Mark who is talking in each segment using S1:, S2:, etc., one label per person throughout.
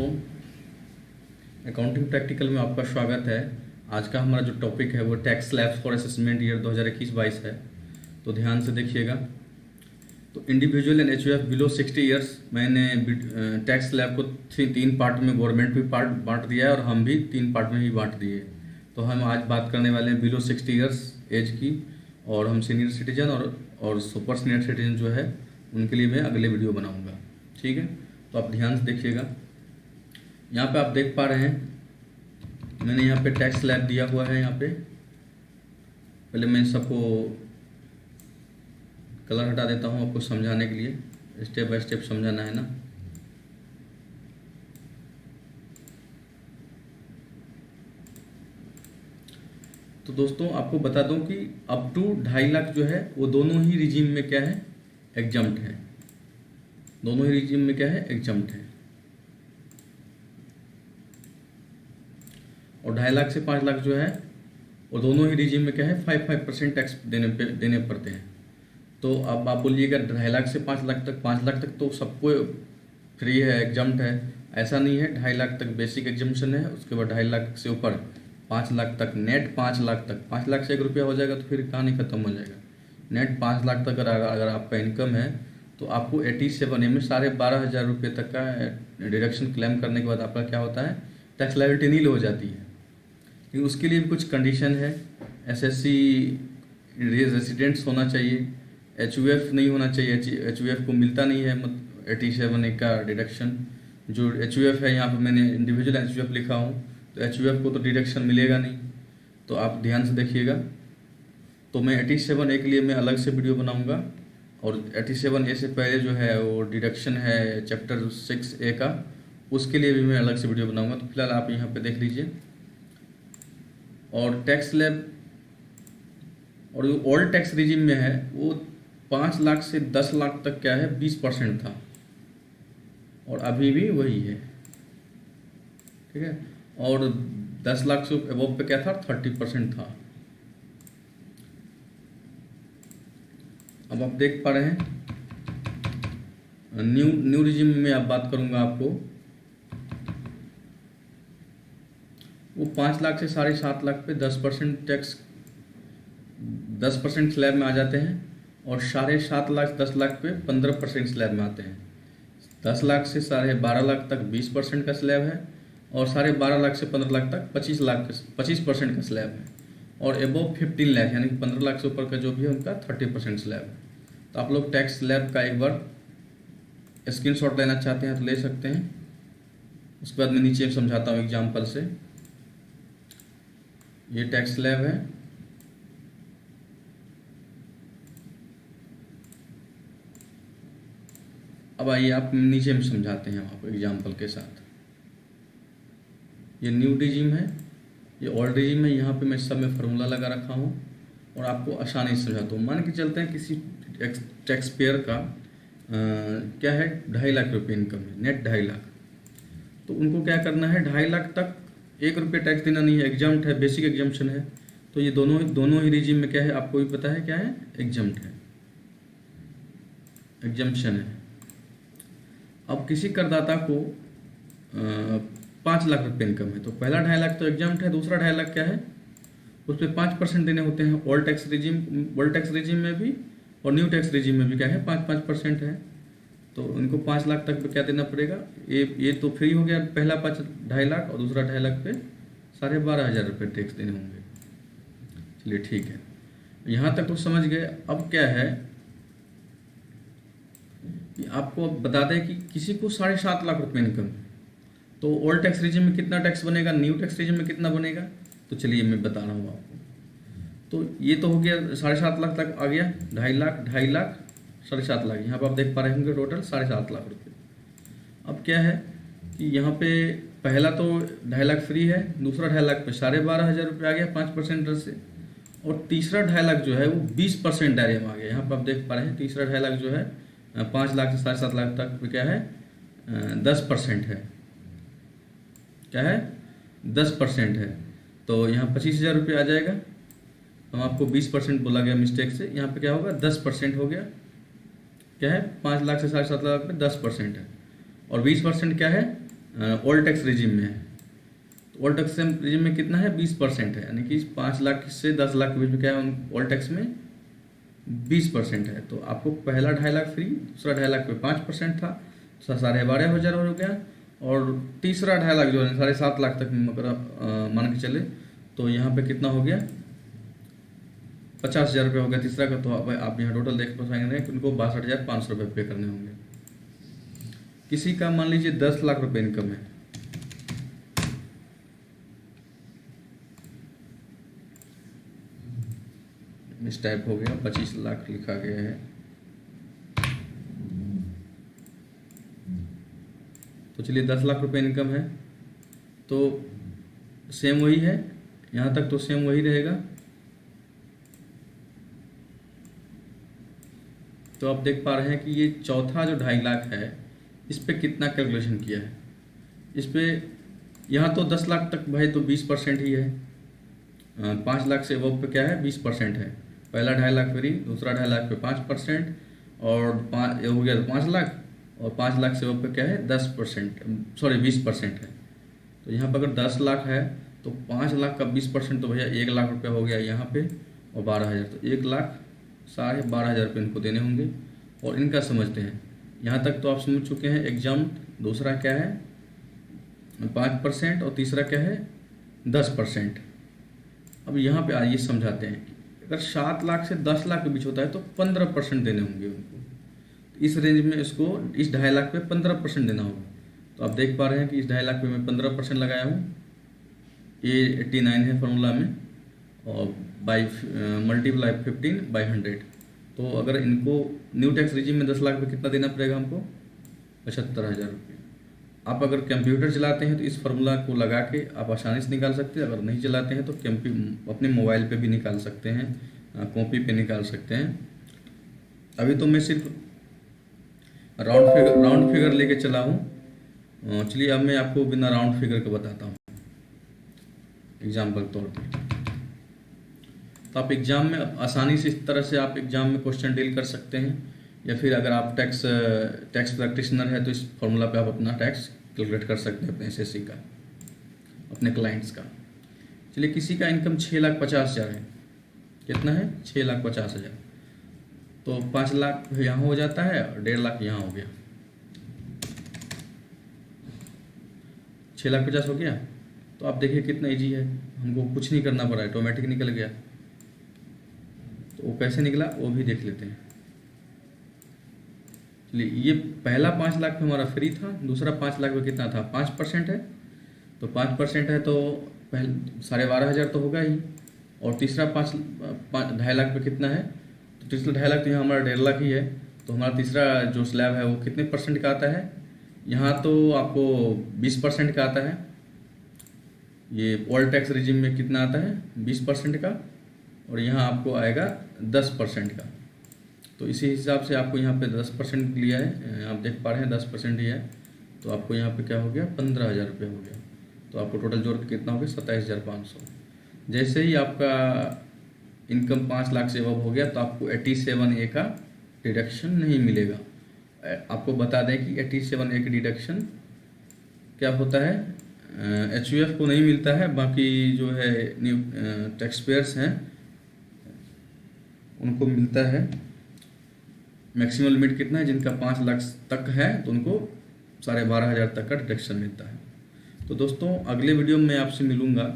S1: दोस्तों, accounting practical में आपका स्वागत है। आज का हमारा जो टॉपिक है वो tax slabs for assessment year 2021-22 है। तो ध्यान से देखिएगा। तो individual and HUF below 60 years, मैंने टैक्स स्लैब को तीन पार्ट में गवर्नमेंट भी पार्ट बांट दिया है और हम भी 3 पार्ट में ही बांट दिए। तो हम आज बात करने वाले हैं बिलो 60 ईयर्स एज की, और हम सीनियर सिटीजन और सुपर सीनियर सिटीजन जो है उनके लिए मैं अगले वीडियो बनाऊंगा। ठीक है, तो आप ध्यान से देखिएगा। यहाँ पे आप देख पा रहे हैं मैंने यहाँ पे टैक्स स्लैब दिया हुआ है। यहाँ पे पहले मैं सबको कलर हटा देता हूँ आपको समझाने के लिए, स्टेप बाय स्टेप समझाना है ना। तो दोस्तों आपको बता दूं कि अप टू 2.5 लाख जो है वो दोनों ही रिजीम में क्या है, एग्जम्प्ट है। दोनों ही रिजीम में क्या है, एग्जम्प्ट है। और 2.5 लाख से 5 लाख जो है वो दोनों ही रिजीम में क्या है, 5% टैक्स देने पड़ते हैं। तो अब आप बोलिएगा 2.5 लाख से 5 लाख तक, 5 लाख तक तो सबको फ्री है, एग्जम्प्ट है। ऐसा नहीं है, 2.5 लाख तक बेसिक एग्जम्पशन है, उसके बाद 2.5 लाख से ऊपर 5 लाख तक, नेट 5 लाख तक। 5 लाख से 1 रुपया हो जाएगा तो फिर कहानी खत्म हो जाएगा। नेट 5 लाख तक अगर आपका इनकम है तो आपको 87A में 12,500 रुपये तक का डिडक्शन क्लेम करने के बाद आपका क्या होता है, टैक्स लायबिलिटी नील हो जाती है। लेकिन उसके लिए भी कुछ कंडीशन है। एसएससी रेजिडेंट्स होना चाहिए, एचयूएफ नहीं होना चाहिए। एचयूएफ को मिलता नहीं है 87A का डिडक्शन। जो एचयूएफ है, यहाँ पे मैंने इंडिविजुअल एचयूएफ लिखा हूँ, तो एचयूएफ को तो डिडक्शन मिलेगा नहीं। तो आप ध्यान से देखिएगा। तो मैं 87A के लिए मैं अलग से वीडियो बनाऊंगा, और 87A से पहले जो है वो डिडक्शन है चैप्टर 6A का, उसके लिए भी मैं अलग से वीडियो बनाऊंगा। तो फिलहाल आप यहाँ पे देख लीजिए। और टैक्स स्लैब और जो ओल्ड टैक्स रिजिम में है वो 5 लाख से 10 लाख तक क्या है, 20% था, और अभी भी वही है। ठीक है, और 10 लाख से अबव पे क्या था, 30% था। अब आप देख पा रहे हैं न्यू रिजिम में आप बात करूंगा आपको। वो 5 लाख से 7.5 लाख पे 10% टैक्स, 10% स्लैब में आ जाते हैं, और 7.5 लाख 10 लाख पे 15% स्लैब में आते हैं। 10 लाख से 12.5 लाख तक 20% का स्लैब है, और 12.5 लाख से 15 लाख तक 25% का स्लैब है, और एबव 15 लाख यानी कि 15 लाख से ऊपर का जो भी है उनका 30% स्लैब है। तो आप लोग टैक्स स्लैब का एक बार स्क्रीनशॉट लेना चाहते हैं तो ले सकते हैं। उसके बाद मैं नीचे समझाता हूँ एग्जाम्पल से। ये टैक्स स्लैब है। अब आइए आप नीचे में समझाते हैं आपको एग्जाम्पल के साथ। ये न्यू रिजीम है, ये ओल्ड रिजीम है। यहाँ पे मैं सब में फार्मूला लगा रखा हूँ और आपको आसानी से समझाता हूँ। मान के चलते हैं किसी टैक्स पेयर का क्या है, 2.5 लाख रुपये इनकम है, नेट 2.5 लाख। तो उनको क्या करना है, 2.5 लाख तक 1 रुपये टैक्स देना नहीं है, एग्जम्प्ट है, बेसिक एग्जम्पशन है। तो ये दोनों ही रिजीम में क्या है, आपको भी पता है क्या है, एग्जम्प्ट है, एग्जम्पशन है। अब किसी करदाता को 5 लाख रुपये इनकम है, तो पहला 2.5 लाख तो एग्जम्प्ट है, दूसरा 2.5 लाख क्या है, उस पर 5% देने होते हैं। ओल्ड टैक्स रिजीम में भी और न्यू टैक्स रिजीम में भी क्या है, 5% है। तो उनको 5 लाख तक पे क्या देना पड़ेगा, ये तो फ्री हो गया, पहला 2.5 लाख, और दूसरा 2.5 लाख पे 12,500 रुपये टैक्स देने होंगे। चलिए ठीक है, यहाँ तक तो समझ गए। अब क्या है कि आपको बता दें कि किसी को 7.5 लाख रुपये इनकम है, तो ओल्ड टैक्स रिजीम में कितना टैक्स बनेगा, न्यू टैक्स रिजीम में कितना बनेगा। तो चलिए मैं बता रहा हूँ आपको। तो ये तो हो गया 7.5 लाख तक आ गया, 2.5 लाख, 2.5 लाख, 7.5 लाख। यहाँ पर आप देख पा रहे होंगे टोटल 7.5 लाख रुपये। अब क्या है कि यहाँ पे पहला तो 2.5 लाख फ्री है, दूसरा 2.5 लाख पे 12,500 रुपये आ गया 5% दर से, और तीसरा 2.5 लाख जो है वो 20% दायरे में आ गया। यहाँ पर आप देख पा रहे हैं तीसरा 2.5 लाख जो है 5 लाख से 7.5 लाख तक क्या है, 10% है। क्या है, 10% है। तो यहाँ 25,000 रुपये आ जाएगा। हम आपको 20% बोला गया मिस्टेक से, यहाँ पे क्या होगा, 10% हो गया। क्या है, 5 लाख से 7.5 लाख पे 10% है, और 20% क्या है, ओल्ड टैक्स रिजीम में है। तो ओल्ड टैक्स रिजीम में कितना है, 20% है, यानी कि 5 लाख से 10 लाख के बीच में क्या है, ओल्ड टैक्स में 20% है। तो आपको पहला 2.5 लाख फ्री, दूसरा 2.5 लाख पे 5% था, 12,500 हो गया, और तीसरा 2.5 लाख जो है 7.5 लाख तक मगर मान के चले तो यहाँ पे कितना हो गया, 50,000 रुपये हो गया तीसरा का। तो आप यहाँ टोटल देख पाएंगे कि उनको 62,500 रुपये पे करने होंगे। किसी का मान लीजिए 10 लाख रुपए इनकम है, इस टाइप हो गया, 25 लाख लिखा गया है। तो चलिए 10 लाख रुपए इनकम है, तो सेम वही है, यहाँ तक तो सेम वही रहेगा। तो आप देख पा रहे हैं कि ये चौथा जो 2.5 लाख है इस पे कितना कैलकुलेशन किया है। इस पे यहाँ तो 10 लाख तक भाई तो 20% ही है, 5 लाख से अबव पे क्या है, 20% है। पहला 2.5 लाख फ्री, दूसरा 2.5 लाख पे 5%, और 5 हो गया तो 5 लाख, और 5 लाख से अबव पे क्या है 20% है। तो यहाँ पर अगर 10 लाख है तो 5 लाख का 20% तो भैया 1 लाख रुपया हो गया यहाँ पे, और 12,000, तो 1,12,500 रुपये इनको देने होंगे। और इनका समझते हैं, यहाँ तक तो आप समझ चुके हैं। एग्जाम दूसरा क्या है 5%, और तीसरा क्या है 10%। अब यहाँ पे आइए समझाते हैं कि अगर 7 लाख से 10 लाख के बीच होता है तो 15% देने होंगे उनको। इस रेंज में इसको इस 2.5 लाख पे 15% देना होगा। तो आप देख पा रहे हैं कि इस 2.5 लाख पे मैं 15% लगाया हूँ, ये 89 है फॉर्मूला में, और बाई मल्टीप्लाई 15/100। तो अगर इनको न्यू टैक्स रिजीम में 10 लाख पे कितना देना पड़ेगा हमको, 75,000 रुपये। आप अगर कंप्यूटर चलाते हैं तो इस फार्मूला को लगा के आप आसानी से निकाल सकते हैं। अगर नहीं चलाते हैं तो अपने मोबाइल पे भी निकाल सकते हैं, कॉपी पे निकाल सकते हैं। अभी तो मैं सिर्फ राउंड फिगर लेके चला हूँ। चलिए अब मैं आपको बिना राउंड फिगर के बताता हूँ एग्जाम्पल तौर पर। तो आप एग्ज़ाम में आसानी से इस तरह से आप एग्ज़ाम में क्वेश्चन डील कर सकते हैं, या फिर अगर आप टैक्स प्रैक्टिशनर है तो इस फॉर्मूला पे आप अपना टैक्स कैलकुलेट कर सकते हैं अपने एसएससी का, अपने क्लाइंट्स का। चलिए किसी का इनकम 6,50,000 है, कितना है 6,50,000, तो 5 लाख यहाँ हो जाता है और 1.5 लाख यहाँ हो गया, 6,50,000 हो गया। तो आप देखिए कितना इजी है, हमको कुछ नहीं करना पड़ा, ऑटोमेटिक निकल गया। तो वो कैसे निकला वो भी देख लेते हैं। चलिए ये पहला 5 लाख पे हमारा फ्री था, दूसरा 5 लाख पे कितना था 5% है, तो 5% है तो पहले 12,500 तो होगा ही, और तीसरा 2.5 लाख पे कितना है, तो तीसरा 2.5 लाख तो यहाँ हमारा 1.5 लाख ही है। तो हमारा तीसरा जो स्लैब है वो कितने % का आता है, यहाँ तो आपको 20% का आता है। ये ओल्ड टैक्स रिजिम में कितना आता है 20% का, और यहाँ आपको आएगा 10% का। तो इसी हिसाब से आपको यहाँ पे 10% लिया है, आप देख पा रहे हैं 10% लिया है। तो आपको यहाँ पे क्या हो गया 15,000 रुपये हो गया। तो आपको टोटल जोड़ के कितना हो गया 27,500। जैसे ही आपका इनकम 5 लाख से अबव हो गया तो आपको 87A का डिडक्शन नहीं मिलेगा। आपको बता दें कि 87A की डिडक्शन क्या होता है, HUF को नहीं मिलता है, बाकी जो है न्यू टैक्स पेयर्स हैं उनको मिलता है। मैक्सिमम लिमिट कितना है, जिनका 5 लाख तक है तो उनको 12,500 तक का डिडक्शन मिलता है। तो दोस्तों अगले वीडियो में आपसे मिलूँगा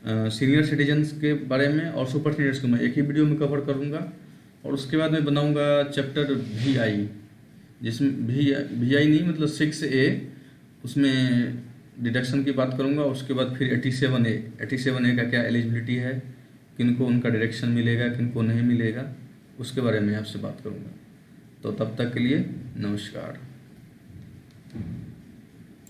S1: सीनियर सिटीजन्स के बारे में, और सुपर सीनियर्स को मैं एक ही वीडियो में कवर करूँगा। और उसके बाद मैं बनाऊँगा चैप्टर VI, जिसमें VI नहीं मतलब 6A, उसमें डिडक्शन की बात करूँगा। उसके बाद फिर 87A का क्या एलिजिबिलिटी है, किनको उनका डिडक्शन मिलेगा किनको नहीं मिलेगा, उसके बारे में आपसे बात करूँगा। तो तब तक के लिए नमस्कार।